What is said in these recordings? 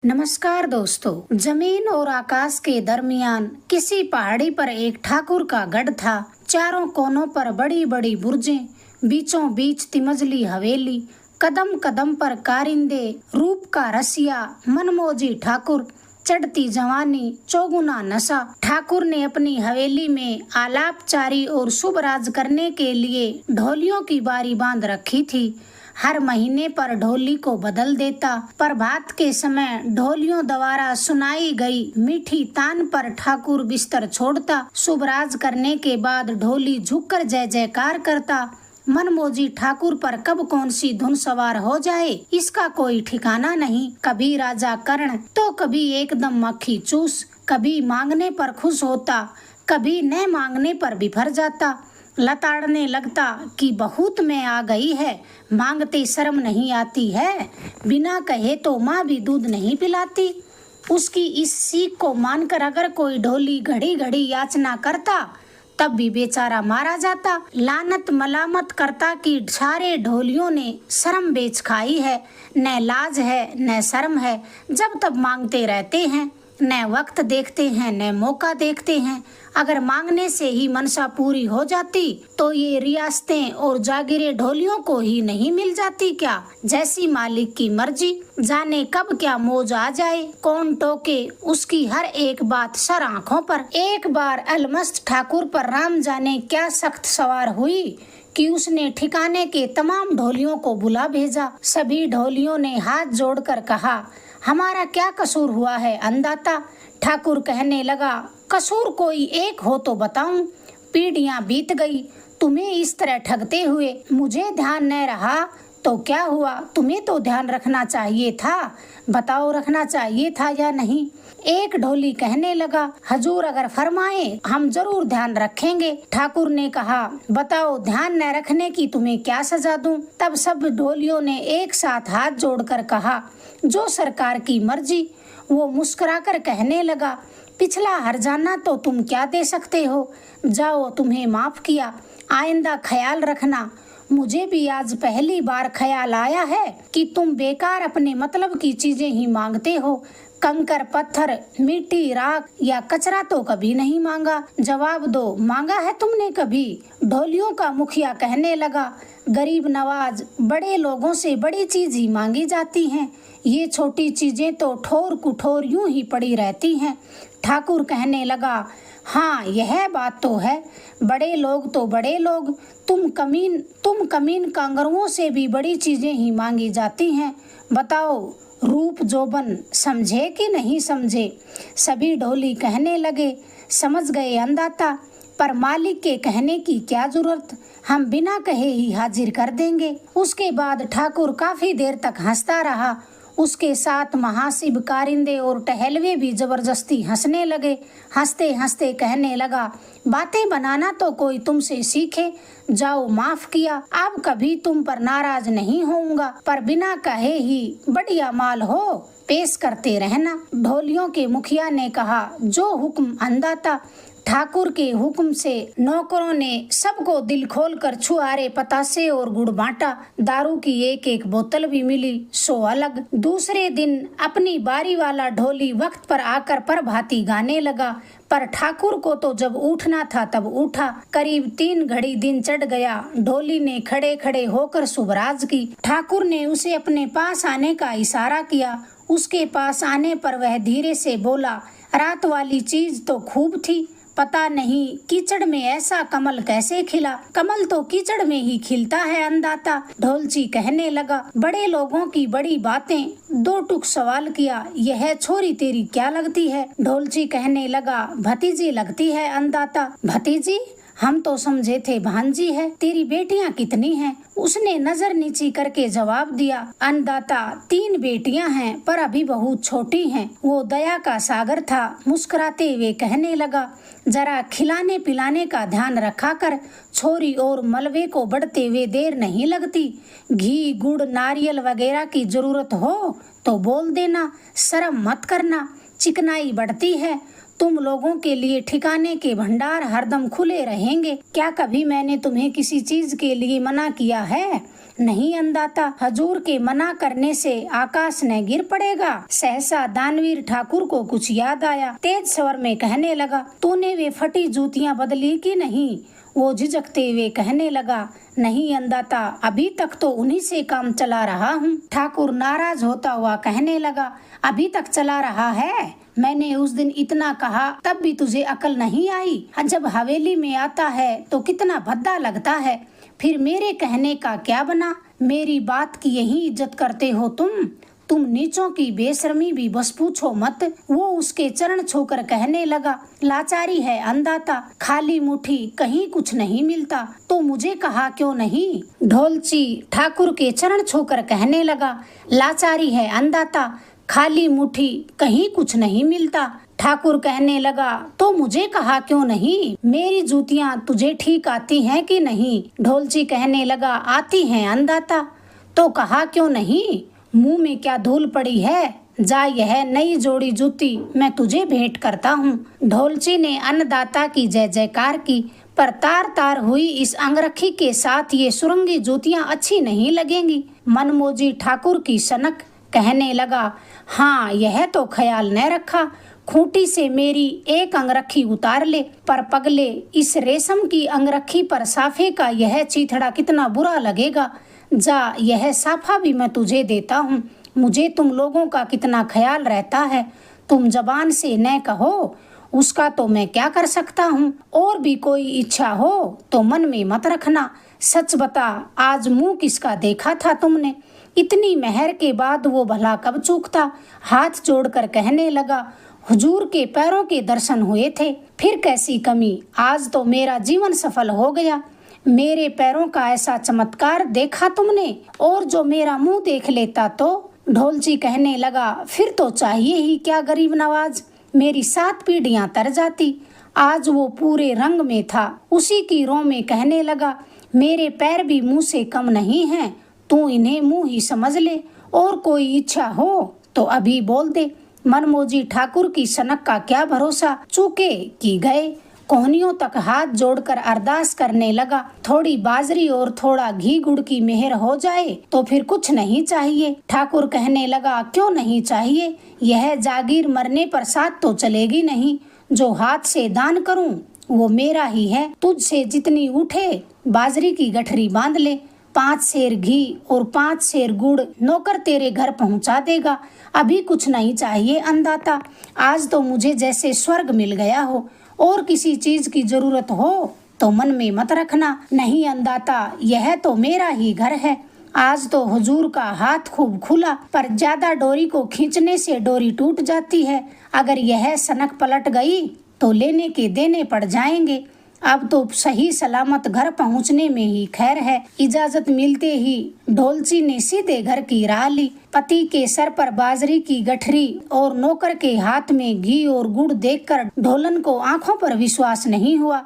नमस्कार दोस्तों। जमीन और आकाश के दरमियान किसी पहाड़ी पर एक ठाकुर का गढ़ था। चारों कोनों पर बड़ी बड़ी बुर्जें, बीचों बीच तिमजली हवेली, कदम कदम पर कारिंदे, रूप का रसिया मनमोजी ठाकुर, चढ़ती जवानी चौगुना नशा। ठाकुर ने अपनी हवेली में आलापचारी और शुभ राज करने के लिए ढोलियों की बारी बांध रखी थी। हर महीने पर ढोली को बदल देता। प्रभात के समय ढोलियों द्वारा सुनाई गई मीठी तान पर ठाकुर बिस्तर छोड़ता। शुभ राज करने के बाद ढोली झुककर जय जयकार करता। मनमोजी ठाकुर पर कब कौन सी धुन सवार हो जाए इसका कोई ठिकाना नहीं। कभी राजा कर्ण तो कभी एकदम मक्खी चूस, कभी मांगने पर खुश होता, कभी न मांगने पर बिफर जाता। लताड़ने लगता कि बहुत में आ गई है, मांगते शर्म नहीं आती है, बिना कहे तो माँ भी दूध नहीं पिलाती। उसकी इस सीख को मानकर अगर कोई ढोली घड़ी घड़ी याचना करता तब भी बेचारा मारा जाता। लानत मलामत करता कि सारे ढोलियों ने शर्म बेच खाई है, न लाज है न शर्म है, जब तब मांगते रहते हैं, न वक्त देखते हैं न मौका देखते हैं। अगर मांगने से ही मनसा पूरी हो जाती तो ये रियासतें और जागीरें ढोलियों को ही नहीं मिल जाती क्या? जैसी मालिक की मर्जी, जाने कब क्या मौज आ जाए, कौन टोके उसकी हर एक बात सर आंखों पर। एक बार अलमस्त ठाकुर पर राम जाने क्या सख्त सवार हुई कि उसने ठिकाने के तमाम ढोलियों को बुला भेजा। सभी ढोलियों ने हाथ जोड़कर कहा, हमारा क्या कसूर हुआ है अंदाता? ठाकुर कहने लगा, कसूर कोई एक हो तो बताऊं। पीढ़ियां बीत गई तुम्हें इस तरह ठगते हुए, मुझे ध्यान न रहा तो क्या हुआ? तुम्हें तो ध्यान रखना चाहिए था, बताओ रखना चाहिए था या नहीं? एक ढोली कहने लगा, हजूर अगर फरमाए हम जरूर ध्यान रखेंगे। ठाकुर ने कहा, बताओ ध्यान न रखने की तुम्हें क्या सजा दूं? तब सब ढोलियों ने एक साथ हाथ जोड़कर कहा, जो सरकार की मर्जी। वो मुस्कुराकर कहने लगा, पिछला हर्जाना तो तुम क्या दे सकते हो, जाओ तुम्हें माफ किया, आइंदा ख्याल रखना। मुझे भी आज पहली बार ख्याल आया है कि तुम बेकार अपने मतलब की चीजें ही मांगते हो। कंकर पत्थर, मिट्टी, राख या कचरा तो कभी नहीं मांगा। जवाब दो, मांगा है तुमने कभी? ढोलियों का मुखिया कहने लगा, गरीब नवाज, बड़े लोगों से बड़ी चीज ही मांगी जाती हैं, ये छोटी चीजें तो ठोर कुठोर यूं ही पड़ी रहती हैं। ठाकुर कहने लगा, हाँ यह बात तो है, बड़े लोग तो बड़े लोग, तुम कमीन कांगरुओं से भी बड़ी चीजें ही मांगी जाती हैं। बताओ रूप जोबन समझे कि नहीं समझे? सभी ढोली कहने लगे, समझ गए अंदाता, पर मालिक के कहने की क्या जरूरत, हम बिना कहे ही हाजिर कर देंगे। उसके बाद ठाकुर काफी देर तक हंसता रहा। उसके साथ महाशिव, कारिंदे और टहलवे भी जबरदस्ती हंसने लगे। हंसते हंसते कहने लगा, बातें बनाना तो कोई तुमसे सीखे, जाओ माफ किया, अब कभी तुम पर नाराज नहीं होऊंगा, पर बिना कहे ही बढ़िया माल हो पेश करते रहना। ढोलियों के मुखिया ने कहा, जो हुक्म अंदाता। ठाकुर के हुक्म से नौकरों ने सबको दिल खोलकर छुआरे, पतासे और गुड़ बांटा। दारू की एक एक बोतल भी मिली, सो अलग। दूसरे दिन अपनी बारी वाला ढोली वक्त पर आकर प्रभाती गाने लगा, पर ठाकुर को तो जब उठना था तब उठा। करीब 3 घड़ी दिन चढ़ गया। ढोली ने खड़े खड़े होकर शुभराज की। ठाकुर ने उसे अपने पास आने का इशारा किया। उसके पास आने पर वह धीरे से बोला, रात वाली चीज तो खूब थी, पता नहीं कीचड़ में ऐसा कमल कैसे खिला। कमल तो कीचड़ में ही खिलता है अंदाता। ढोलची कहने लगा, बड़े लोगों की बड़ी बातें। 2 टुक सवाल किया, यह छोरी तेरी क्या लगती है? ढोलची कहने लगा, भतीजी लगती है अंदाता। भतीजी? हम तो समझे थे भांजी है। तेरी बेटियां कितनी हैं? उसने नजर नीची करके जवाब दिया, अंदाता 3 बेटियां हैं, पर अभी बहुत छोटी हैं। वो दया का सागर था। मुस्कुराते हुए कहने लगा, जरा खिलाने पिलाने का ध्यान रखा कर, छोरी और मलबे को बढ़ते हुए देर नहीं लगती। घी, गुड़, नारियल वगैरह की जरूरत हो तो बोल देना, शर्म मत करना, चिकनाई बढ़ती है। तुम लोगों के लिए ठिकाने के भंडार हरदम खुले रहेंगे। क्या कभी मैंने तुम्हें किसी चीज के लिए मना किया है? नहीं अंदाता, हजूर के मना करने से आकाश ने गिर पड़ेगा। सहसा दानवीर ठाकुर को कुछ याद आया, तेज स्वर में कहने लगा, तूने वे फटी जूतियां बदली कि नहीं? वो झिझकते हुए कहने लगा, नहीं अंदाता, अभी तक तो उन्हीं से काम चला रहा हूँ। ठाकुर नाराज होता हुआ कहने लगा, अभी तक चला रहा है? मैंने उस दिन इतना कहा तब भी तुझे अकल नहीं आई। जब हवेली में आता है तो कितना भद्दा लगता है, फिर मेरे कहने का क्या बना? मेरी बात की यही इज्जत करते हो तुम नीचों की बेशर्मी भी बस पूछो मत। वो उसके चरण छूकर कहने लगा, लाचारी है अंदाता, खाली मुट्ठी कहीं कुछ नहीं मिलता, तो मुझे कहा क्यों नहीं? ढोलची ठाकुर के चरण छूकर कहने लगा, लाचारी है अंदाता, खाली मुट्ठी कहीं कुछ नहीं मिलता। ठाकुर कहने लगा, तो मुझे कहा क्यों नहीं? मेरी जूतियां तुझे ठीक आती हैं कि नहीं? ढोलची कहने लगा, आती हैं अंदाता, तो कहा क्यों नहीं? मुंह में क्या धूल पड़ी है? जा, यह नई जोड़ी जूती मैं तुझे भेंट करता हूँ। ढोलची ने अन्नदाता की जय जयकार की, पर तार तार हुई इस अंगरखी के साथ ये सुरंगी जूतियां अच्छी नहीं लगेंगी। मनमोजी ठाकुर की सनक कहने लगा, हाँ यह तो ख्याल न रखा, खूंटी से मेरी एक अंगरखी उतार ले। पर पगले, इस रेशम की अंगरखी पर साफे का यह चीथड़ा कितना बुरा लगेगा। जा, यह साफा भी मैं तुझे देता हूँ। मुझे तुम लोगों का कितना ख्याल रहता है, तुम जबान से न कहो, उसका तो मैं क्या कर सकता हूँ। और भी कोई इच्छा हो तो मन में मत रखना। सच बता, आज मुंह किसका देखा था तुमने? इतनी मेहर के बाद वो भला कब चूकता? हाथ जोड़कर कहने लगा, हुजूर के पैरों के दर्शन हुए थे, फिर कैसी कमी, आज तो मेरा जीवन सफल हो गया। मेरे पैरों का ऐसा चमत्कार देखा तुमने? और जो मेरा मुंह देख लेता तो? ढोलची कहने लगा, फिर तो चाहिए ही क्या गरीब नवाज, मेरी 7 पीढ़ियां तर जाती। आज वो पूरे रंग में था, उसी की रो में कहने लगा, मेरे पैर भी मुंह से कम नहीं हैं, तू इन्हें मुंह ही समझ ले, और कोई इच्छा हो तो अभी बोल दे। मनमोजी ठाकुर की सनक का क्या भरोसा, चूके कि गए। कोहनियों तक हाथ जोड़कर अरदास करने लगा, थोड़ी बाजरी और थोड़ा घी गुड़ की मेहर हो जाए तो फिर कुछ नहीं चाहिए। ठाकुर कहने लगा, क्यों नहीं चाहिए? यह जागीर मरने पर साथ तो चलेगी नहीं। जो हाथ से दान करूं वो मेरा ही है। तुझसे जितनी उठे बाजरी की गठरी बांध ले। 5 सेर घी और 5 सेर गुड़ नौकर तेरे घर पहुंचा देगा। अभी कुछ नहीं चाहिए अंदाता, आज तो मुझे जैसे स्वर्ग मिल गया हो। और किसी चीज की जरूरत हो तो मन में मत रखना। नहीं अंदाता, यह तो मेरा ही घर है। आज तो हुजूर का हाथ खूब खुला, पर ज्यादा डोरी को खींचने से डोरी टूट जाती है। अगर यह सनक पलट गई तो लेने के देने पड़ जाएंगे। अब तो सही सलामत घर पहुंचने में ही खैर है। इजाजत मिलते ही ढोलची ने सीधे घर की राह ली। पति के सर पर बाजरी की गठरी और नौकर के हाथ में घी और गुड़ देखकर ढोलन को आंखों पर विश्वास नहीं हुआ।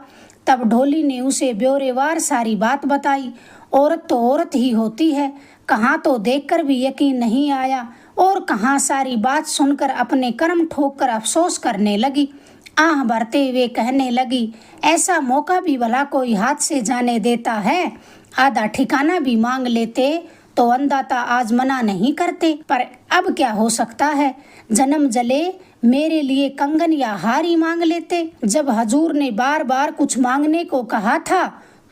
तब ढोली ने उसे ब्यौरेवार सारी बात बताई। औरत तो औरत ही होती है, कहाँ तो देखकर भी यकीन नहीं आया और कहाँ सारी बात सुनकर अपने कर्म ठोक कर अफसोस करने लगी। आह भरते हुए कहने लगी, ऐसा मौका भी भला कोई हाथ से जाने देता है? आधा ठिकाना भी मांग लेते तो अंदाता आज मना नहीं करते, पर अब क्या हो सकता है। जन्म जले मेरे लिए कंगन या हार ही मांग लेते। जब हजूर ने बार बार कुछ मांगने को कहा था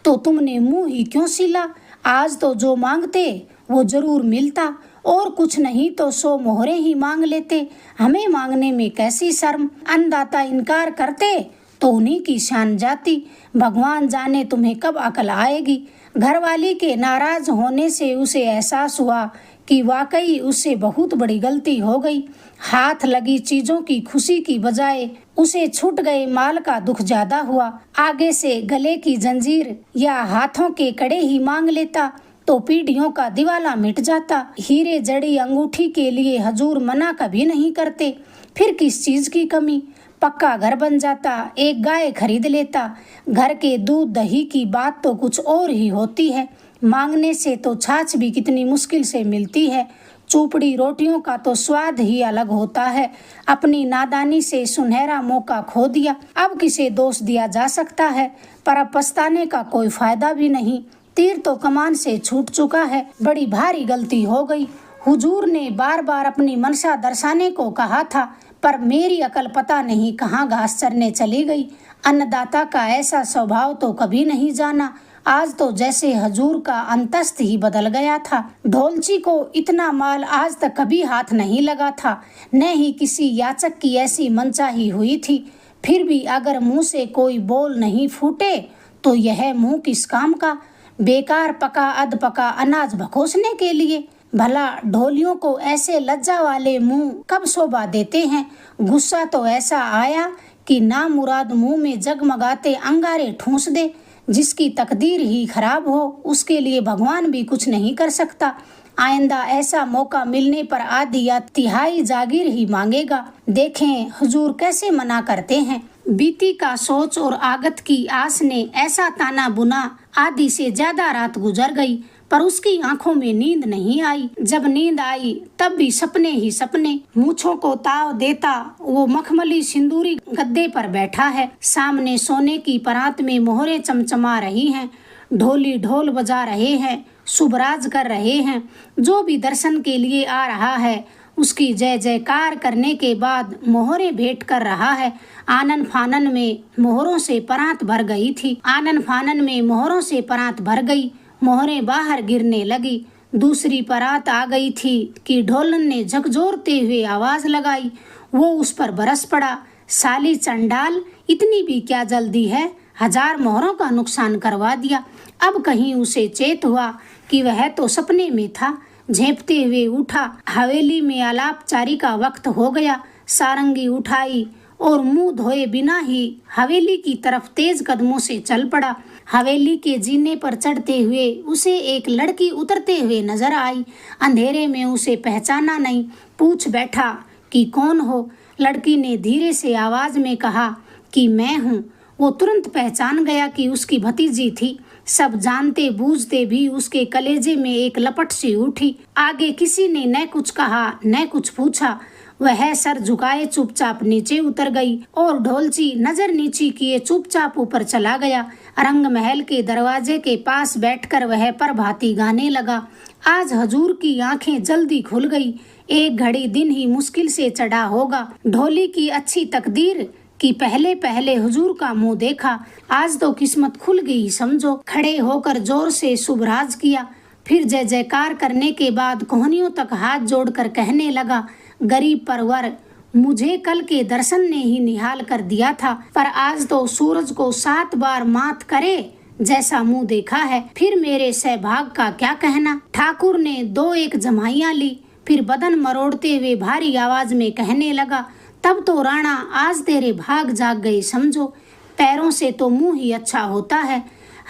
तो तुमने मुंह ही क्यों सिला? आज तो जो मांगते वो जरूर मिलता, और कुछ नहीं तो 100 मोहरे ही मांग लेते। हमें मांगने में कैसी शर्म। अन्नदाता इनकार करते तो उन्हीं की शान जाती। भगवान जाने तुम्हें कब अकल आएगी। घरवाली के नाराज होने से उसे एहसास हुआ कि वाकई उससे बहुत बड़ी गलती हो गई। हाथ लगी चीजों की खुशी की बजाय उसे छूट गए माल का दुख ज्यादा हुआ। आगे से गले की जंजीर या हाथों के कड़े ही मांग लेता तो पीढ़ियों का दिवाला मिट जाता। हीरे जड़ी अंगूठी के लिए हजूर मना कभी नहीं करते। फिर किस चीज की कमी। पक्का घर बन जाता, एक गाय खरीद लेता। घर के दूध दही की बात तो कुछ और ही होती है। मांगने से तो छाछ भी कितनी मुश्किल से मिलती है। चूपड़ी रोटियों का तो स्वाद ही अलग होता है। अपनी नादानी से सुनहरा मौका खो दिया। अब किसे दोष दिया जा सकता है, पर अब पछताने का कोई फायदा भी नहीं। तीर तो कमान से छूट चुका है, बड़ी भारी गलती हो गई। हुजूर ने बार बार अपनी मनसा दर्शाने को कहा था, पर मेरी अकल पता नहीं कहाँ घास चरने चली गई। अन्नदाता का ऐसा स्वभाव तो कभी नहीं जाना, आज तो जैसे हजूर का अंतस्त ही बदल गया था। ढोलची को इतना माल आज तक कभी हाथ नहीं लगा था, न ही किसी याचक की ऐसी मनचाही हुई थी। फिर भी अगर मुंह से कोई बोल नहीं फूटे तो यह मुंह किस काम का? बेकार पका अध पका अनाज भकोसने के लिए। भला ढोलियों को ऐसे लज्जा वाले मुंह कब शोभा देते हैं। गुस्सा तो ऐसा आया कि ना मुराद मुंह में जगमगाते अंगारे ठूंस दे। जिसकी तकदीर ही खराब हो उसके लिए भगवान भी कुछ नहीं कर सकता। आइंदा ऐसा मौका मिलने पर आधी या तिहाई जागीर ही मांगेगा। देखें हुजूर कैसे मना करते हैं। बीती का सोच और आगत की आस ने ऐसा ताना बुना, आधी से ज्यादा रात गुजर गई, पर उसकी आंखों में नींद नहीं आई। जब नींद आई तब भी सपने ही सपने। मूंछों को ताव देता वो मखमली सिंदूरी गद्दे पर बैठा है। सामने सोने की परात में मोहरे चमचमा रही हैं, ढोली ढोल बजा रहे हैं, शुभराज कर रहे हैं। जो भी दर्शन के लिए आ रहा है उसकी जय जयकार करने के बाद मोहरे भेंट कर रहा है। आनन फानन में मोहरों से परात भर गई थी। आनन फानन में मोहरों से परात भर गई, मोहरें बाहर गिरने लगी। दूसरी परात आ गई थी कि ढोलन ने झकझोरते हुए आवाज लगाई। वो उस पर बरस पड़ा। साली चंडाल, इतनी भी क्या जल्दी है, 1000 मोहरों का नुकसान करवा दिया। अब कहीं उसे चेत हुआ कि वह तो सपने में था। झेंपते हुए उठा। हवेली में आलापचारी का वक्त हो गया। सारंगी उठाई और मुंह धोए बिना ही हवेली की तरफ तेज कदमों से चल पड़ा। हवेली के जीने पर चढ़ते हुए उसे एक लड़की उतरते हुए नजर आई। अंधेरे में उसे पहचाना नहीं। पूछ बैठा कि कौन हो। लड़की ने धीरे से आवाज में कहा कि मैं हूँ। वो तुरंत पहचान गया कि उसकी भतीजी थी। सब जानते बूझते भी उसके कलेजे में एक लपट सी उठी। आगे किसी ने न कुछ कहा न कुछ पूछा। वह सर झुकाए चुपचाप नीचे उतर गई और ढोलची नजर नीची किए चुपचाप ऊपर चला गया। रंग महल के दरवाजे के पास बैठकर वह प्रभाती गाने लगा। आज हजूर की आंखें जल्दी खुल गई। एक घड़ी दिन ही मुश्किल से चढ़ा होगा। ढोली की अच्छी तकदीर कि पहले पहले हुजूर का मुंह देखा। आज तो किस्मत खुल गई समझो। खड़े होकर जोर से शुभराज किया। फिर जय जयकार करने के बाद कोहनियों तक हाथ जोड़कर कहने लगा, गरीब परवर, मुझे कल के दर्शन ने ही निहाल कर दिया था, पर आज तो सूरज को 7 बार मात करे जैसा मुंह देखा है। फिर मेरे सहभाग का क्या कहना। ठाकुर ने 2-1 जमाइयां ली, फिर बदन मरोड़ते हुए भारी आवाज में कहने लगा, तब तो राणा आज तेरे भाग जाग गए समझो। पैरों से तो मुंह ही अच्छा होता है,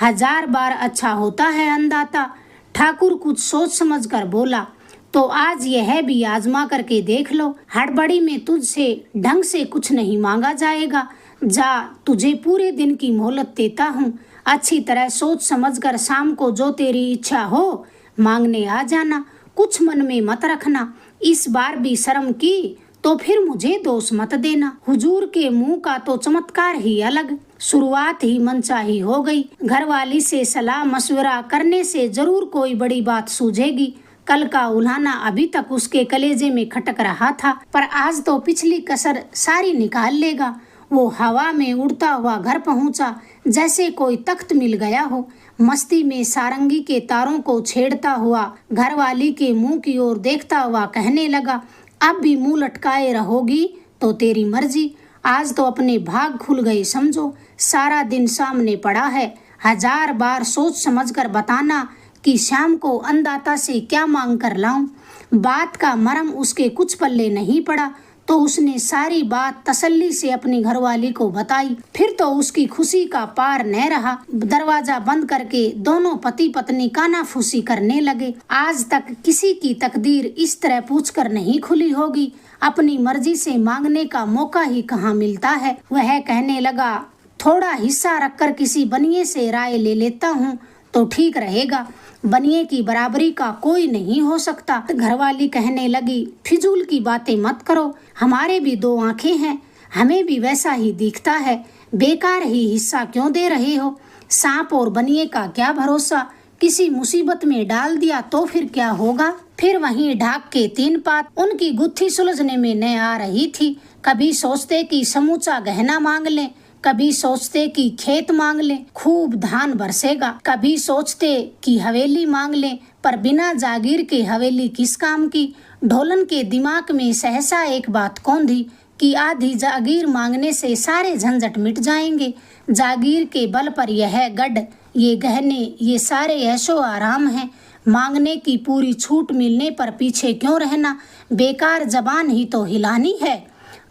1000 बार अच्छा होता है अन्नदाता। ठाकुर कुछ सोच समझ कर बोला, तो आज यह भी आजमा करके देख लो। हड़बड़ी में तुझसे ढंग से कुछ नहीं मांगा जाएगा। जा, तुझे पूरे दिन की मोहलत देता हूँ। अच्छी तरह सोच समझ कर शाम को जो तेरी इच्छा हो मांगने आ जाना। कुछ मन में मत रखना। इस बार भी शर्म की तो फिर मुझे दोष मत देना। हुजूर के मुंह का तो चमत्कार ही अलग। शुरुआत ही मनचाही हो गई। घरवाली से सलाह मशवरा करने से जरूर कोई बड़ी बात सूझेगी। कल का उल्हाना अभी तक उसके कलेजे में खटक रहा था, पर आज तो पिछली कसर सारी निकाल लेगा। वो हवा में उड़ता हुआ घर पहुंचा जैसे कोई तख्त मिल गया हो। मस्ती में सारंगी के तारों को छेड़ता हुआ घरवाली के मुंह की ओर देखता हुआ कहने लगा, अब भी मुंह लटकाए रहोगी तो तेरी मर्जी। आज तो अपने भाग खुल गए समझो। सारा दिन सामने पड़ा है। 1000 बार सोच समझ कर बताना कि शाम को अन्नदाता से क्या मांग कर लाऊं। बात का मर्म उसके कुछ पल्ले नहीं पड़ा, तो उसने सारी बात तसल्ली से अपनी घरवाली को बताई। फिर तो उसकी खुशी का पार न रहा। दरवाजा बंद करके दोनों पति पत्नी कानाफूसी करने लगे। आज तक किसी की तकदीर इस तरह पूछकर नहीं खुली होगी। अपनी मर्जी से मांगने का मौका ही कहाँ मिलता है। वह कहने लगा, थोड़ा हिस्सा रखकर किसी बनिए से राय ले लेता हूँ तो ठीक रहेगा। बनिए की बराबरी का कोई नहीं हो सकता। घरवाली कहने लगी, फिजूल की बातें मत करो। हमारे भी 2 आंखें हैं, हमें भी वैसा ही दिखता है। बेकार ही हिस्सा क्यों दे रहे हो। सांप और बनिए का क्या भरोसा, किसी मुसीबत में डाल दिया तो फिर क्या होगा। फिर वहीं ढाक के 3 पात उनकी गुत्थी सुलझने में न आ रही थी। कभी सोचते कि समूचा गहना मांग लें, कभी सोचते कि खेत मांग लें, खूब धान बरसेगा, कभी सोचते कि हवेली मांग लें, पर बिना जागीर के हवेली किस काम की। ढोलन के दिमाग में सहसा एक बात कौंधी कि आधी जागीर मांगने से सारे झंझट मिट जाएंगे। जागीर के बल पर यह गढ़, ये गहने, ये सारे ऐशो आराम हैं। मांगने की पूरी छूट मिलने पर पीछे क्यों रहना, बेकार जबान ही तो हिलानी है।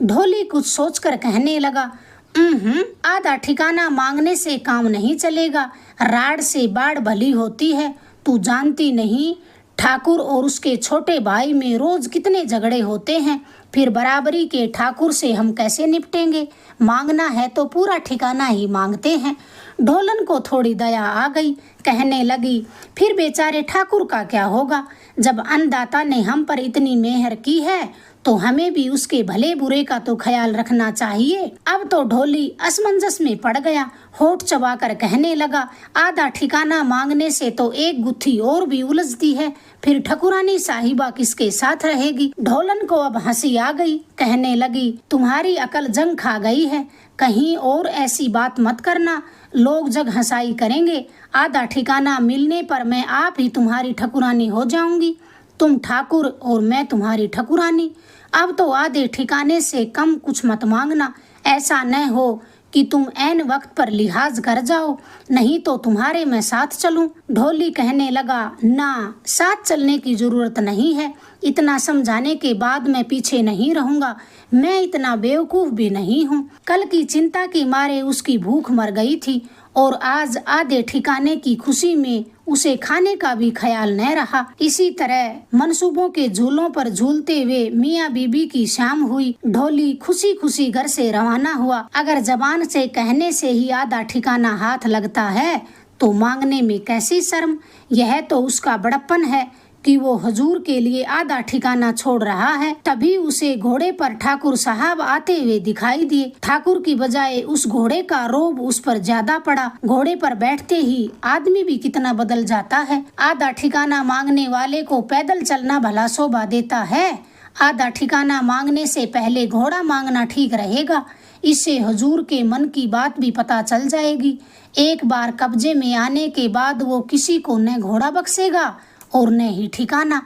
ढोली कुछ सोचकर कहने लगा, आधा ठिकाना मांगने से काम नहीं चलेगा, राड से बाढ़ भली होती है। तू जानती नहीं, ठाकुर और उसके छोटे भाई में रोज कितने झगड़े होते हैं। फिर बराबरी के ठाकुर से हम कैसे निपटेंगे। मांगना है तो पूरा ठिकाना ही मांगते हैं। ढोलन को थोड़ी दया आ गई, कहने लगी, फिर बेचारे ठाकुर का क्या होगा। जब अन्नदाता ने हम पर इतनी मेहर की है तो हमें भी उसके भले बुरे का तो ख्याल रखना चाहिए। अब तो ढोली असमंजस में पड़ गया, होठ चबाकर कहने लगा, आधा ठिकाना मांगने से तो एक गुत्थी और भी उलझती है, फिर ठकुरानी साहिबा किसके साथ रहेगी। ढोलन को अब हंसी आ गई, कहने लगी, तुम्हारी अकल जंग खा गई है, कहीं और ऐसी बात मत करना, लोग जग हंसाई करेंगे। आधा ठिकाना मिलने पर मैं आप ही तुम्हारी ठकुरानी हो जाऊंगी, तुम ठाकुर और मैं तुम्हारी ठकुरानी। अब तो आधे ठिकाने से कम कुछ मत मांगना, ऐसा न हो कि तुम ऐन वक्त पर लिहाज कर जाओ, नहीं तो तुम्हारे मैं साथ चलूं। ढोली कहने लगा, ना, साथ चलने की जरूरत नहीं है, इतना समझाने के बाद मैं पीछे नहीं रहूंगा। मैं इतना बेवकूफ भी नहीं हूँ। कल की चिंता के मारे उसकी भूख मर गई थी और आज आधे ठिकाने की खुशी में उसे खाने का भी ख्याल न रहा। इसी तरह मनसूबों के झूलों पर झूलते हुए मियाँ बीबी की शाम हुई। ढोली खुशी खुशी घर से रवाना हुआ। अगर जबान से कहने से ही आधा ठिकाना हाथ लगता है तो मांगने में कैसी शर्म। यह तो उसका बड़प्पन है कि वो हजूर के लिए आधा ठिकाना छोड़ रहा है। तभी उसे घोड़े पर ठाकुर साहब आते हुए दिखाई दिए। ठाकुर की बजाय उस घोड़े का रोब उस पर ज्यादा पड़ा। घोड़े पर बैठते ही आदमी भी कितना बदल जाता है। आधा ठिकाना मांगने वाले को पैदल चलना भला शोभा देता है। आधा ठिकाना मांगने से पहले घोड़ा मांगना ठीक रहेगा। इससे हजूर के मन की बात भी पता चल जाएगी। एक बार कब्जे में आने के बाद वो किसी को न घोड़ा बख्शेगा और न ही ठिकाना।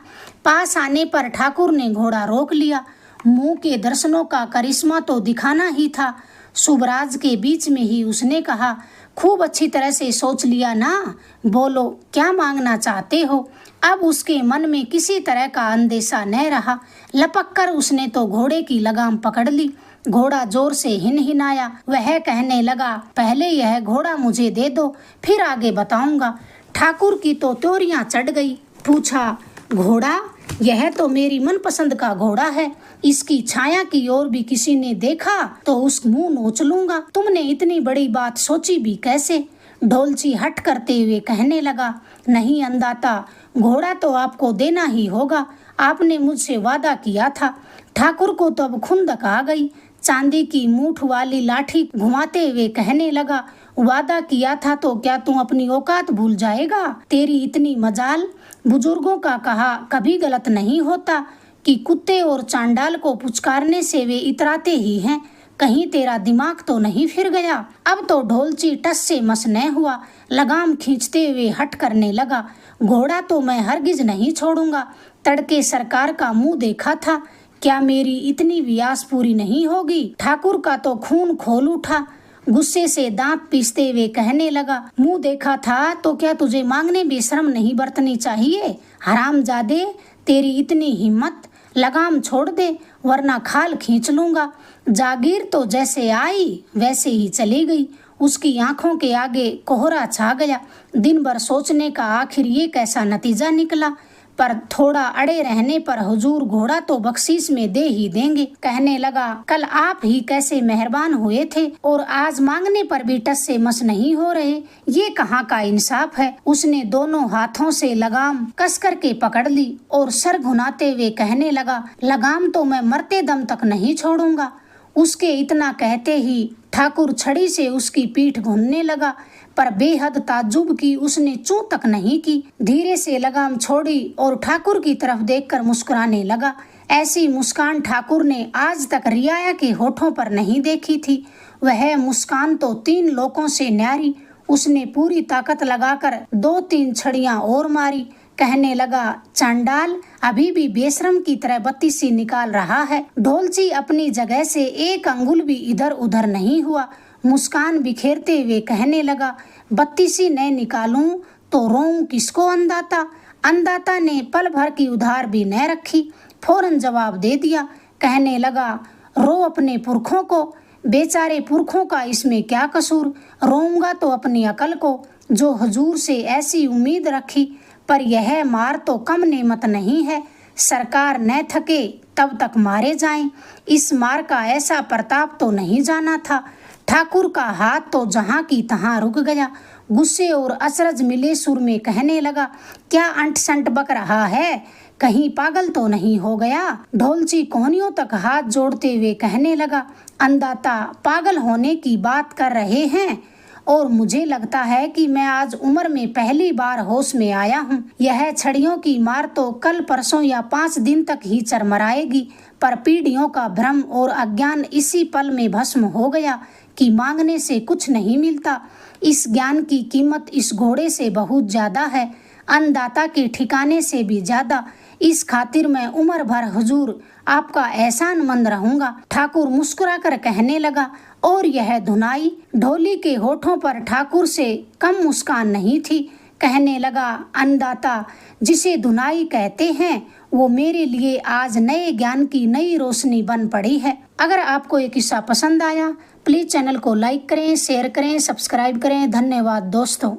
पास आने पर ठाकुर ने घोड़ा रोक लिया। मुंह के दर्शनों का करिश्मा तो दिखाना ही था। शुभराज के बीच में ही उसने कहा, खूब अच्छी तरह से सोच लिया ना, बोलो क्या मांगना चाहते हो। अब उसके मन में किसी तरह का अंदेशा न रहा। लपक कर उसने तो घोड़े की लगाम पकड़ ली। घोड़ा जोर से हिनहिनाया। वह कहने लगा, पहले यह घोड़ा मुझे दे दो, फिर आगे बताऊंगा। ठाकुर की तो त्योरियां चढ़ गई। पूछा, घोड़ा? यह तो मेरी मनपसंद का घोड़ा है, इसकी छाया की ओर भी किसी ने देखा तो उस मुंह नोच लूंगा। तुमने इतनी बड़ी बात सोची भी कैसे? ढोलची हट करते हुए कहने लगा, नहीं अन्नदाता, घोड़ा तो आपको देना ही होगा, आपने मुझसे वादा किया था। ठाकुर को तो अब खुंदक आ गई। चांदी की मूठ वाली लाठी घुमाते हुए कहने लगा, वादा किया था तो क्या तू अपनी औकात भूल जाएगा? तेरी इतनी मजाल। बुजुर्गों का कहा कभी गलत नहीं होता कि कुत्ते और चांडाल को पुचकारने से वे इतराते ही हैं। कहीं तेरा दिमाग तो नहीं फिर गया? अब तो ढोलची टस से मस न हुआ। लगाम खींचते हुए हट करने लगा। घोड़ा तो मैं हरगिज नहीं छोड़ूंगा। तड़के सरकार का मुंह देखा था, क्या मेरी इतनी वियास पूरी नहीं होगी? ठाकुर का तो खून खोल उठा। गुस्से से दांत पीसते हुए कहने लगा, मुंह देखा था तो क्या तुझे मांगने भी शर्म नहीं बरतनी चाहिए? हरामजादे, तेरी इतनी हिम्मत, लगाम छोड़ दे वरना खाल खींच लूंगा। जागीर तो जैसे आई वैसे ही चली गई। उसकी आंखों के आगे कोहरा छा गया। दिन भर सोचने का आखिर ये कैसा नतीजा निकला। पर थोड़ा अड़े रहने पर हुजूर घोड़ा तो बख्शीश में दे ही देंगे। कहने लगा, कल आप ही कैसे मेहरबान हुए थे और आज मांगने पर भी टस से मस नहीं हो रहे, ये कहाँ का इंसाफ है। उसने दोनों हाथों से लगाम कस करके पकड़ ली और सर घुनाते हुए कहने लगा, लगाम तो मैं मरते दम तक नहीं छोड़ूंगा। उसके इतना कहते ही ठाकुर छड़ी से उसकी पीठ भूनने लगा, पर बेहद ताज्जुब की उसने चूं तक नहीं की। धीरे से लगाम छोड़ी और ठाकुर की तरफ देखकर मुस्कुराने लगा। ऐसी मुस्कान ठाकुर ने आज तक रियाया के होठों पर नहीं देखी थी। वह मुस्कान तो 3 लोकों से न्यारी। उसने पूरी ताकत लगाकर 2-3 छड़ियां और मारी। कहने लगा, चांडाल अभी भी बेशरम की तरह बत्तीसी निकाल रहा है। ढोलची अपनी जगह से एक अंगुल भी इधर उधर नहीं हुआ। मुस्कान बिखेरते हुए कहने लगा, बत्तीसी न निकालूं तो रोऊं किसको अंदाता। अंदाता ने पल भर की उधार भी न रखी, फौरन जवाब दे दिया। कहने लगा, रो अपने पुरखों को। बेचारे पुरखों का इसमें क्या कसूर। रोऊंगा तो अपनी अकल को, जो हुजूर से ऐसी उम्मीद रखी। पर यह मार तो कम नेमत नहीं है। सरकार न थके तब तक मारे जाएं। इस मार का ऐसा प्रताप तो नहीं जाना था। ठाकुर का हाथ तो जहां की तहां रुक गया। गुस्से और अचरज मिले सुर में कहने लगा, क्या अंट संट बक रहा है, कहीं पागल तो नहीं हो गया। ढोलची कोहनियों तक हाथ जोड़ते हुए कहने लगा, अंदाता पागल होने की बात कर रहे हैं, और मुझे लगता है कि मैं आज उम्र में पहली बार होश में आया हूँ। यह छड़ियों की मार तो कल परसों या 5 दिन तक ही चरमराएगी, पर पीढ़ियों का भ्रम और अज्ञान इसी पल में भस्म हो गया कि मांगने से कुछ नहीं मिलता। इस ज्ञान की कीमत इस घोड़े से बहुत ज्यादा है, अन्नदाता के ठिकाने से भी ज्यादा। इस खातिर मैं उम्र भर हुजूर आपका एहसानमंद रहूंगा। ठाकुर मुस्कुराकर कहने लगा, और यह धुनाई। ढोली के होठों पर ठाकुर से कम मुस्कान नहीं थी। कहने लगा, अन्नदाता जिसे धुनाई कहते हैं वो मेरे लिए आज नए ज्ञान की नई रोशनी बन पड़ी है। अगर आपको ये किस्सा पसंद आया प्लीज चैनल को लाइक करें, शेयर करें, सब्सक्राइब करें। धन्यवाद दोस्तों।